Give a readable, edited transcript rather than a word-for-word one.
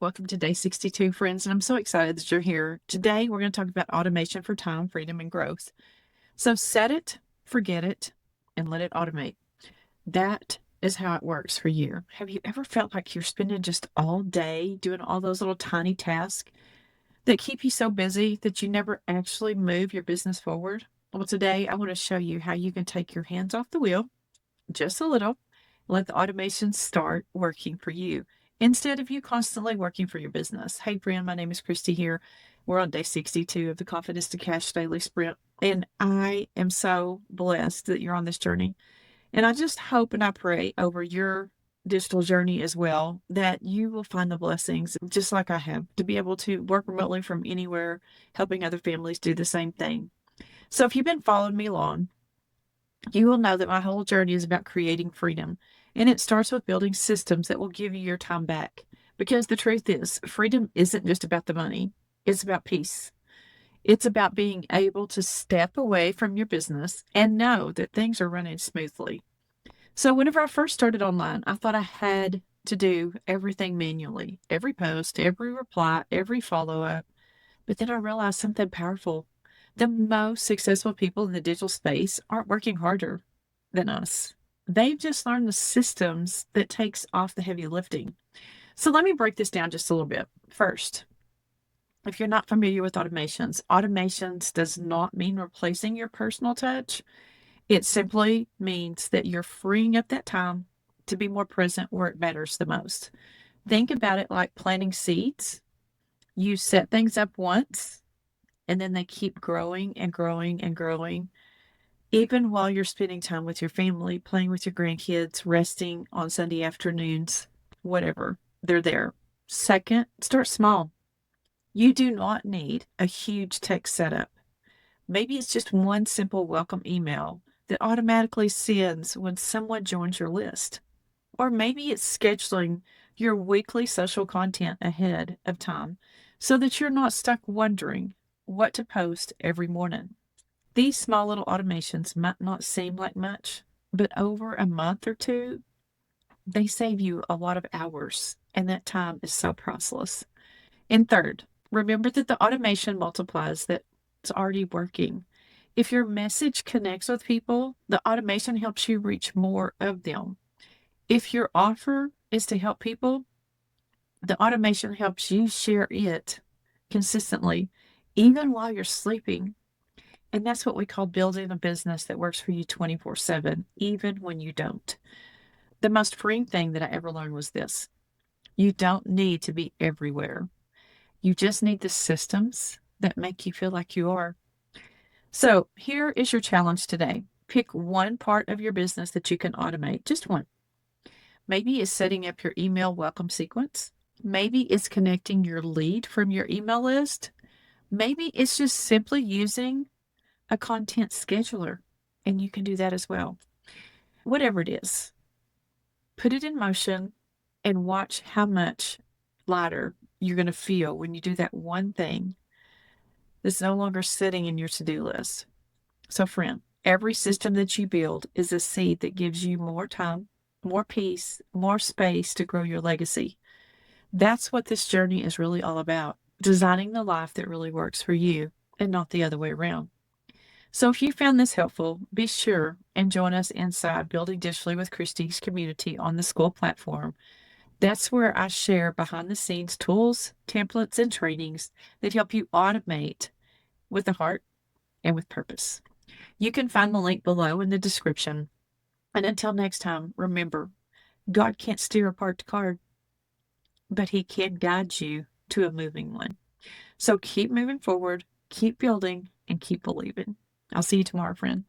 Welcome to day 62, friends, and I'm so excited that you're here. Today, we're going to talk about automation for time, freedom, and growth. So set it, forget it, and let it automate. That is how it works for you. Have you ever felt like you're spending just all day doing all those little tiny tasks that keep you so busy that you never actually move your business forward? Well, today, I want to show you how you can take your hands off the wheel just a little, let the automation start working for you instead of you constantly working for your business. Hey, friend, my name is Christy here. We're on day 62 of the Confidence to Cash Daily Sprint, and I am so blessed that you're on this journey. And I just hope and I pray over your digital journey as well that you will find the blessings just like I have to be able to work remotely from anywhere, helping other families do the same thing. So if you've been following me along, you will know that my whole journey is about creating freedom. And it starts with building systems that will give you your time back. Because the truth is, freedom isn't just about the money, it's about peace. It's about being able to step away from your business and know that things are running smoothly. So, whenever I first started online, I thought I had to do everything manually, every post, every reply, every follow up. But then I realized something powerful. The most successful people in the digital space aren't working harder than us. They've just learned the systems that takes off the heavy lifting. So let me break this down just a little bit. First, if you're not familiar with automations does not mean replacing your personal touch. It simply means that you're freeing up that time to be more present where it matters the most. Think about it like planting seeds. You set things up once and then they keep growing and growing and growing, even while you're spending time with your family, playing with your grandkids, resting on Sunday afternoons, whatever. They're there. Second, start small. You do not need a huge tech setup. Maybe it's just one simple welcome email that automatically sends when someone joins your list. Or maybe it's scheduling your weekly social content ahead of time so that you're not stuck wondering what to post every morning. These small little automations might not seem like much, but over a month or two, they save you a lot of hours, and that time is so priceless. And third, remember that the automation multiplies that it's already working. If your message connects with people, the automation helps you reach more of them. If your offer is to help people, the automation helps you share it consistently, even while you're sleeping. And that's what we call building a business that works for you 24/7, even when you don't. The most freeing thing that I ever learned was this: you don't need to be everywhere. You just need the systems that make you feel like you are. So here is your challenge today. Pick one part of your business that you can automate, just one. Maybe it's setting up your email welcome sequence. Maybe it's connecting your lead from your email list. Maybe it's just simply using a content scheduler, and you can do that as well. Whatever it is, put it in motion and watch how much lighter you're going to feel when you do that one thing that's no longer sitting in your to-do list. So, friend, every system that you build is a seed that gives you more time, more peace, more space to grow your legacy. That's what this journey is really all about, designing the life that really works for you and not the other way around. So if you found this helpful, be sure and join us inside Building Digitally with Christy's community on the school platform. That's where I share behind the scenes tools, templates, and trainings that help you automate with the heart and with purpose. You can find the link below in the description. And until next time, remember, God can't steer a parked car, but He can guide you to a moving one. So keep moving forward, keep building, and keep believing. I'll see you tomorrow, friend.